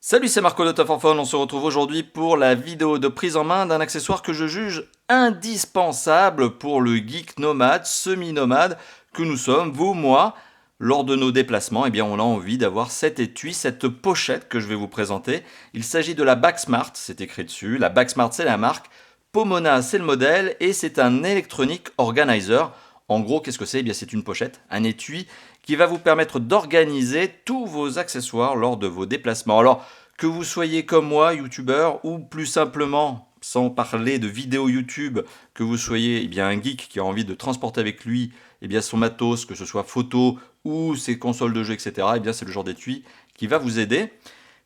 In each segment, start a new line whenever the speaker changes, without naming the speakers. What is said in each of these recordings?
Salut, c'est Marco de Top for Fun. On se retrouve aujourd'hui pour la vidéo de prise en main d'un accessoire que je juge indispensable pour le geek nomade, semi-nomade que nous sommes, vous, moi. Lors de nos déplacements, eh bien, on a envie d'avoir cet étui, cette pochette que je vais vous présenter. Il s'agit de la Backsmart, c'est écrit dessus. La Backsmart, c'est la marque. Pomona, c'est le modèle et c'est un Electronic Organizer. En gros, qu'est-ce que c'est? Eh bien, c'est une pochette, un étui qui va vous permettre d'organiser tous vos accessoires lors de vos déplacements. Alors, que vous soyez comme moi, youtubeur, ou plus simplement, sans parler de vidéo YouTube, que vous soyez eh bien, un geek qui a envie de transporter avec lui eh bien, son matos, que ce soit photo ou ses consoles de jeu, etc., eh bien, c'est le genre d'étui qui va vous aider.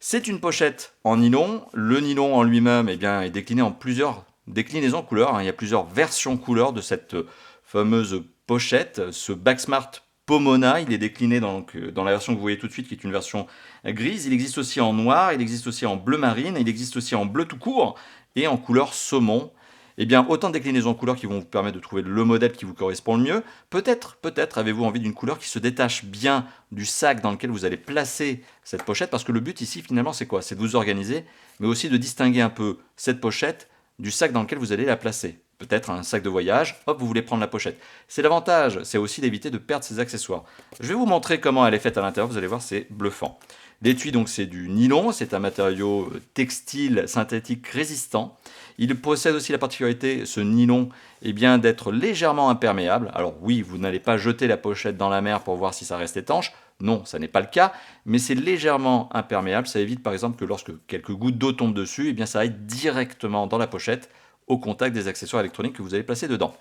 C'est une pochette en nylon. Le nylon en lui-même eh bien, est décliné en plusieurs déclinaisons couleurs. Il y a plusieurs versions couleurs de cette fameuse pochette. Ce Backsmart Pomona, il est décliné dans la version que vous voyez tout de suite, qui est une version grise. Il existe aussi en noir, il existe aussi en bleu marine, il existe aussi en bleu tout court et en couleur saumon. Eh bien, autant de déclinaisons en couleurs qui vont vous permettre de trouver le modèle qui vous correspond le mieux. Peut-être avez-vous envie d'une couleur qui se détache bien du sac dans lequel vous allez placer cette pochette, parce que le but ici, finalement, c'est quoi? C'est de vous organiser, mais aussi de distinguer un peu cette pochette du sac dans lequel vous allez la placer. Peut-être un sac de voyage, hop, vous voulez prendre la pochette. C'est l'avantage, c'est aussi d'éviter de perdre ses accessoires. Je vais vous montrer comment elle est faite à l'intérieur, vous allez voir, c'est bluffant. L'étui, donc, c'est du nylon, c'est un matériau textile synthétique résistant. Il possède aussi la particularité, ce nylon, eh bien, d'être légèrement imperméable. Alors oui, vous n'allez pas jeter la pochette dans la mer pour voir si ça reste étanche. Non, ça n'est pas le cas, mais c'est légèrement imperméable. Ça évite par exemple que lorsque quelques gouttes d'eau tombent dessus, eh bien, ça aille directement dans la pochette au contact des accessoires électroniques que vous allez placer dedans.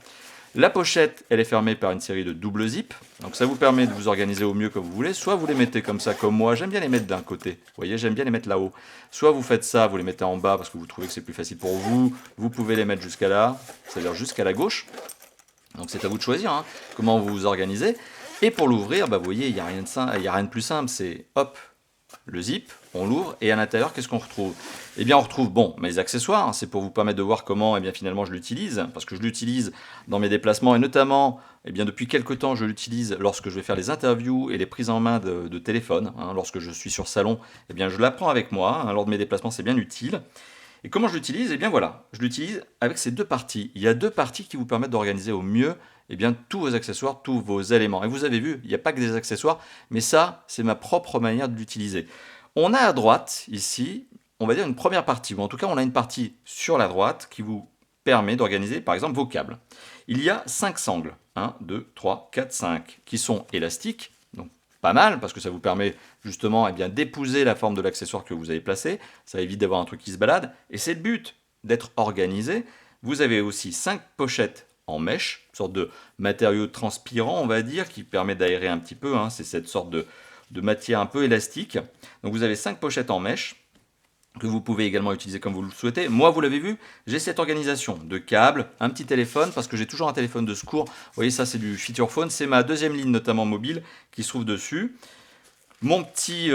La pochette, elle est fermée par une série de double zip, donc ça vous permet de vous organiser au mieux que vous voulez. Soit vous les mettez comme ça, comme moi, j'aime bien les mettre d'un côté, vous voyez, j'aime bien les mettre là-haut. Soit vous faites ça, vous les mettez en bas parce que vous trouvez que c'est plus facile pour vous, vous pouvez les mettre jusqu'à là, c'est-à-dire jusqu'à la gauche. Donc c'est à vous de choisir hein, comment vous vous organisez. Et pour l'ouvrir, bah, vous voyez, il n'y a rien de plus simple, c'est hop, le zip, on l'ouvre, et à l'intérieur, qu'est-ce qu'on retrouve? Eh bien, on retrouve, bon, mes accessoires, hein, c'est pour vous permettre de voir comment, eh bien, finalement, je l'utilise, parce que je l'utilise dans mes déplacements, et notamment, eh bien, depuis quelques temps, je l'utilise lorsque je vais faire les interviews et les prises en main de téléphone, hein, lorsque je suis sur salon, eh bien, je la prends avec moi, hein, lors de mes déplacements, c'est bien utile. Et comment je l'utilise? Eh bien voilà, je l'utilise avec ces deux parties. Il y a deux parties qui vous permettent d'organiser au mieux eh bien, tous vos accessoires, tous vos éléments. Et vous avez vu, il n'y a pas que des accessoires, mais ça, c'est ma propre manière de l'utiliser. On a à droite, ici, on va dire une première partie, ou en tout cas, on a une partie sur la droite qui vous permet d'organiser, par exemple, vos câbles. Il y a 5 sangles, 1, 2, 3, 4, 5, qui sont élastiques, donc pas mal, parce que ça vous permet justement eh bien, d'épouser la forme de l'accessoire que vous avez placé, ça évite d'avoir un truc qui se balade, et c'est le but, d'être organisé. Vous avez aussi 5 pochettes en mèche, une sorte de matériau transpirant, on va dire, qui permet d'aérer un petit peu, hein. C'est cette sorte de matière un peu élastique. Donc vous avez 5 pochettes en mèche, que vous pouvez également utiliser comme vous le souhaitez. Moi, vous l'avez vu, j'ai cette organisation de câbles, un petit téléphone, parce que j'ai toujours un téléphone de secours. Vous voyez, ça c'est du feature phone, c'est ma deuxième ligne, notamment mobile, qui se trouve dessus. Mon petit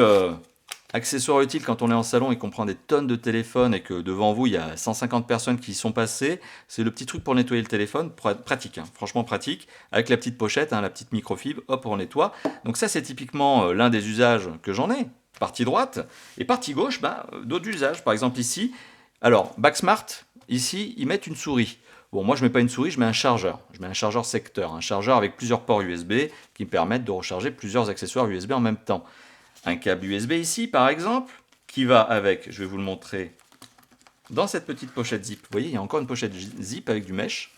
accessoire utile quand on est en salon et qu'on prend des tonnes de téléphones et que devant vous il y a 150 personnes qui y sont passées, c'est le petit truc pour nettoyer le téléphone, pratique, hein, franchement pratique, avec la petite pochette, hein, la petite microfibre, hop on nettoie. Donc ça c'est typiquement l'un des usages que j'en ai, partie droite, et partie gauche, bah, d'autres usages, par exemple ici, alors Backsmart, ici ils mettent une souris. Bon, moi je mets pas une souris, je mets un chargeur. Je mets un chargeur secteur, un chargeur avec plusieurs ports USB qui me permettent de recharger plusieurs accessoires USB en même temps. Un câble USB ici, par exemple, qui va avec, je vais vous le montrer, dans cette petite pochette zip. Vous voyez, il y a encore une pochette zip avec du mesh.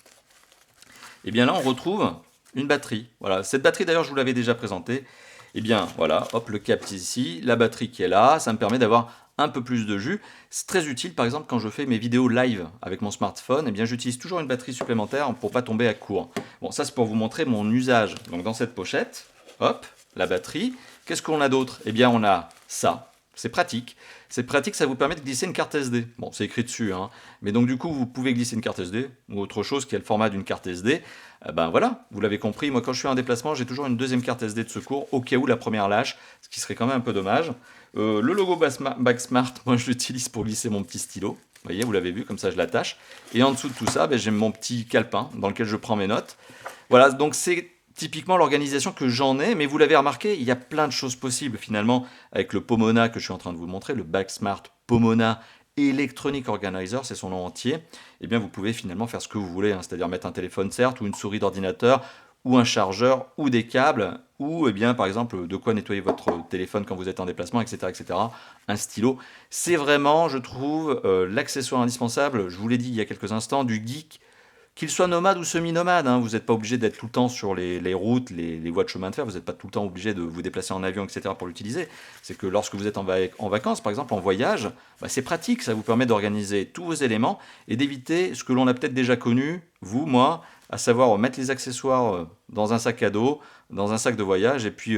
Et bien là, on retrouve une batterie. Voilà, cette batterie d'ailleurs, je vous l'avais déjà présentée. Et bien voilà, hop, le câble ici, la batterie qui est là, ça me permet d'avoir un peu plus de jus. C'est très utile, par exemple, quand je fais mes vidéos live avec mon smartphone, eh bien j'utilise toujours une batterie supplémentaire pour pas tomber à court. Bon, ça c'est pour vous montrer mon usage. Donc dans cette pochette, hop, la batterie. Qu'est-ce qu'on a d'autre? Eh bien, on a ça. C'est pratique. C'est pratique, ça vous permet de glisser une carte SD. Bon, c'est écrit dessus, hein. Mais donc du coup, vous pouvez glisser une carte SD ou autre chose qui a le format d'une carte SD. Ben voilà, vous l'avez compris. Moi, quand je suis en déplacement, j'ai toujours une deuxième carte SD de secours au cas où la première lâche, ce qui serait quand même un peu dommage. Le logo Backsmart, moi, je l'utilise pour glisser mon petit stylo. Vous voyez, vous l'avez vu, comme ça, je l'attache. Et en dessous de tout ça, ben, j'ai mon petit calepin dans lequel je prends mes notes. Voilà, donc c'est typiquement l'organisation que j'en ai, mais vous l'avez remarqué, il y a plein de choses possibles finalement avec le Pomona que je suis en train de vous montrer, le Backsmart Pomona Electronic Organizer, c'est son nom entier. Eh bien vous pouvez finalement faire ce que vous voulez, hein, c'est-à-dire mettre un téléphone certes, ou une souris d'ordinateur, ou un chargeur, ou des câbles, ou eh bien par exemple de quoi nettoyer votre téléphone quand vous êtes en déplacement, etc. etc. Un stylo. C'est vraiment, je trouve, l'accessoire indispensable, je vous l'ai dit il y a quelques instants, du geek, qu'il soit nomade ou semi-nomade, hein, vous n'êtes pas obligé d'être tout le temps sur les routes, les voies de chemin de fer, vous n'êtes pas tout le temps obligé de vous déplacer en avion, etc. pour l'utiliser. C'est que lorsque vous êtes en vacances, par exemple en voyage, bah, c'est pratique, ça vous permet d'organiser tous vos éléments et d'éviter ce que l'on a peut-être déjà connu, vous, moi, à savoir mettre les accessoires dans un sac à dos, dans un sac de voyage, et puis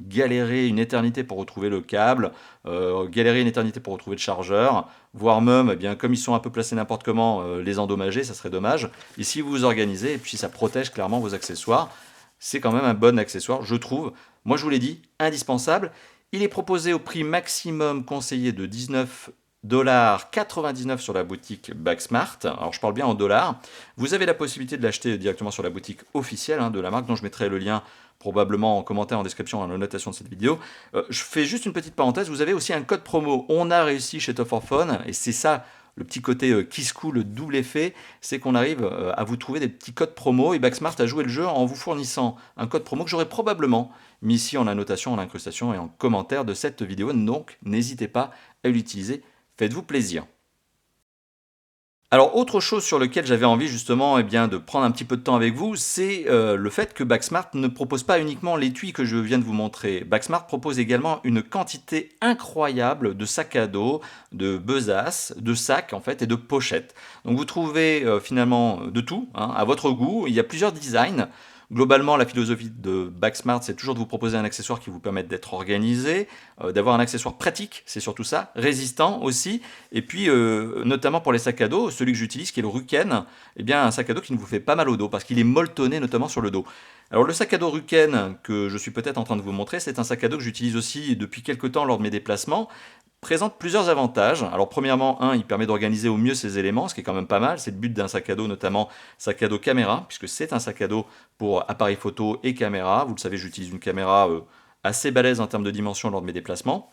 galérer une éternité pour retrouver le câble, galérer une éternité pour retrouver le chargeur, voire même, eh bien, comme ils sont un peu placés n'importe comment, les endommager, ça serait dommage. Ici, vous vous organisez, et puis ça protège clairement vos accessoires. C'est quand même un bon accessoire, je trouve. Moi, je vous l'ai dit, indispensable. Il est proposé au prix maximum conseillé de 19,99 $ sur la boutique Backsmart. Alors je parle bien en dollars. Vous avez la possibilité de l'acheter directement sur la boutique officielle de la marque, dont je mettrai le lien probablement en commentaire, en description, en notation de cette vidéo. Je fais juste une petite parenthèse, vous avez aussi un code promo. On a réussi chez Top 4 Phone, et c'est ça le petit côté Kiss Cool, le double effet, c'est qu'on arrive à vous trouver des petits codes promo, et Backsmart a joué le jeu en vous fournissant un code promo que j'aurais probablement mis ici en annotation, en incrustation et en commentaire de cette vidéo, donc n'hésitez pas à l'utiliser, faites-vous plaisir. Alors, autre chose sur lequel j'avais envie justement de prendre un petit peu de temps avec vous, c'est le fait que Backsmart ne propose pas uniquement l'étui que je viens de vous montrer. Backsmart propose également une quantité incroyable de sacs à dos, de besaces, de sacs en fait et de pochettes. Donc vous trouvez finalement de tout, hein, à votre goût. Il y a plusieurs designs. Globalement, la philosophie de Backsmart, c'est toujours de vous proposer un accessoire qui vous permette d'être organisé, d'avoir un accessoire pratique, c'est surtout ça, résistant aussi, et puis notamment pour les sacs à dos, celui que j'utilise qui est le Ruken, eh bien un sac à dos qui ne vous fait pas mal au dos parce qu'il est molletonné notamment sur le dos. Alors le sac à dos Ruken que je suis peut-être en train de vous montrer, c'est un sac à dos que j'utilise aussi depuis quelques temps lors de mes déplacements, présente plusieurs avantages. Alors premièrement, il permet d'organiser au mieux ses éléments, ce qui est quand même pas mal. C'est le but d'un sac à dos, notamment sac à dos caméra, puisque c'est un sac à dos pour appareil photo et caméra. Vous le savez, j'utilise une caméra assez balèze en termes de dimension lors de mes déplacements.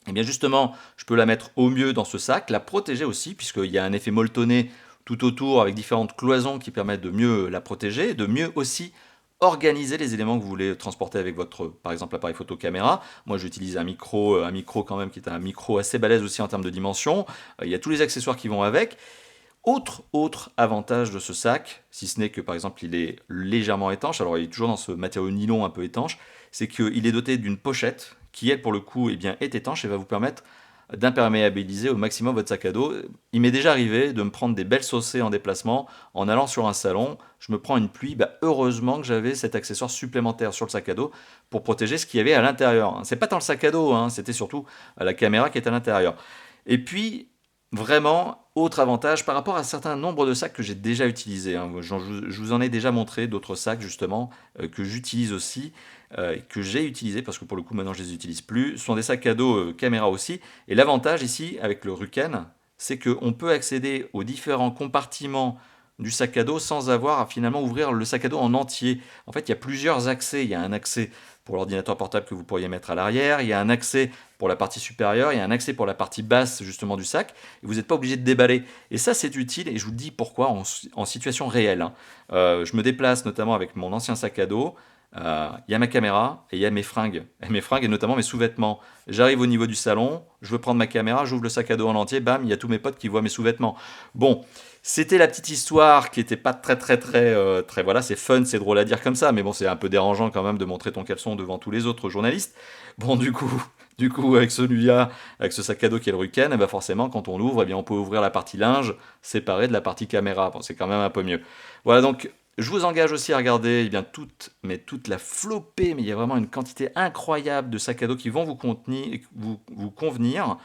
Et bien justement, je peux la mettre au mieux dans ce sac, la protéger aussi, puisqu'il y a un effet molletonné tout autour avec différentes cloisons qui permettent de mieux la protéger, de mieux aussi organiser les éléments que vous voulez transporter avec votre, par exemple, appareil photo caméra. Moi, j'utilise un micro quand même qui est un micro assez balèze aussi en termes de dimension. Il y a tous les accessoires qui vont avec. Autre avantage de ce sac, si ce n'est que par exemple il est légèrement étanche, alors il est toujours dans ce matériau nylon un peu étanche, c'est qu'il est doté d'une pochette qui elle pour le coup est étanche et va vous permettre d'imperméabiliser au maximum votre sac à dos. Il m'est déjà arrivé de me prendre des belles saucées en déplacement, en allant sur un salon, je me prends une pluie, heureusement que j'avais cet accessoire supplémentaire sur le sac à dos pour protéger ce qu'il y avait à l'intérieur. C'est pas tant le sac à dos, c'était surtout la caméra qui est à l'intérieur. Et puis, vraiment, autre avantage par rapport à un certain nombre de sacs que j'ai déjà utilisés. Je vous en ai déjà montré d'autres sacs justement que j'utilise aussi, que j'ai utilisés parce que pour le coup maintenant je les utilise plus. Ce sont des sacs à dos caméra aussi. Et l'avantage ici avec le Ruken, c'est qu'on peut accéder aux différents compartiments du sac à dos sans avoir à finalement ouvrir le sac à dos en entier. En fait, il y a plusieurs accès. Il y a un accès pour l'ordinateur portable que vous pourriez mettre à l'arrière, il y a un accès pour la partie supérieure, il y a un accès pour la partie basse justement du sac, et vous n'êtes pas obligé de déballer. Et ça c'est utile, et je vous dis pourquoi en situation réelle. Je me déplace notamment avec mon ancien sac à dos, il y a ma caméra et il y a mes fringues et notamment mes sous-vêtements. J'arrive au niveau du salon, je veux prendre ma caméra, j'ouvre le sac à dos en entier, bam, il y a tous mes potes qui voient mes sous-vêtements. Bon, c'était la petite histoire qui était pas très voilà, c'est fun, c'est drôle à dire comme ça, mais bon, c'est un peu dérangeant quand même de montrer ton caleçon devant tous les autres journalistes. Bon, du coup, avec celui-là, avec ce sac à dos qui est le Ruken, et forcément, quand on l'ouvre, on peut ouvrir la partie linge séparée de la partie caméra. Bon, c'est quand même un peu mieux. Voilà, donc je vous engage aussi à regarder toute la flopée, mais il y a vraiment une quantité incroyable de sacs à dos qui vont vous convenir.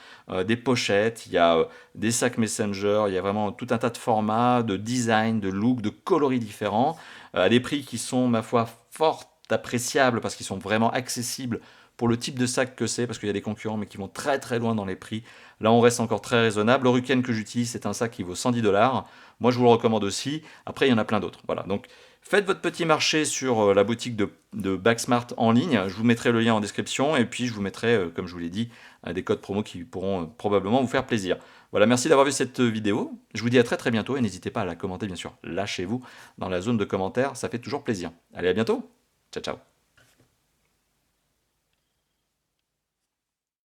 Des pochettes, il y a des sacs Messenger, il y a vraiment tout un tas de formats, de design, de look, de coloris différents, à des prix qui sont, ma foi, fort appréciables parce qu'ils sont vraiment accessibles pour le type de sac que c'est, parce qu'il y a des concurrents mais qui vont très très loin dans les prix. Là, on reste encore très raisonnable. Le Ruken que j'utilise, c'est un sac qui vaut 110 $. Moi, je vous le recommande aussi. Après, il y en a plein d'autres. Voilà. Donc, Faites votre petit marché sur la boutique de Backsmart en ligne. Je vous mettrai le lien en description et puis je vous mettrai, comme je vous l'ai dit, des codes promo qui pourront probablement vous faire plaisir. Voilà, merci d'avoir vu cette vidéo. Je vous dis à très très bientôt et n'hésitez pas à la commenter bien sûr. Lâchez-vous dans la zone de commentaires, ça fait toujours plaisir. Allez, à bientôt. Ciao ciao.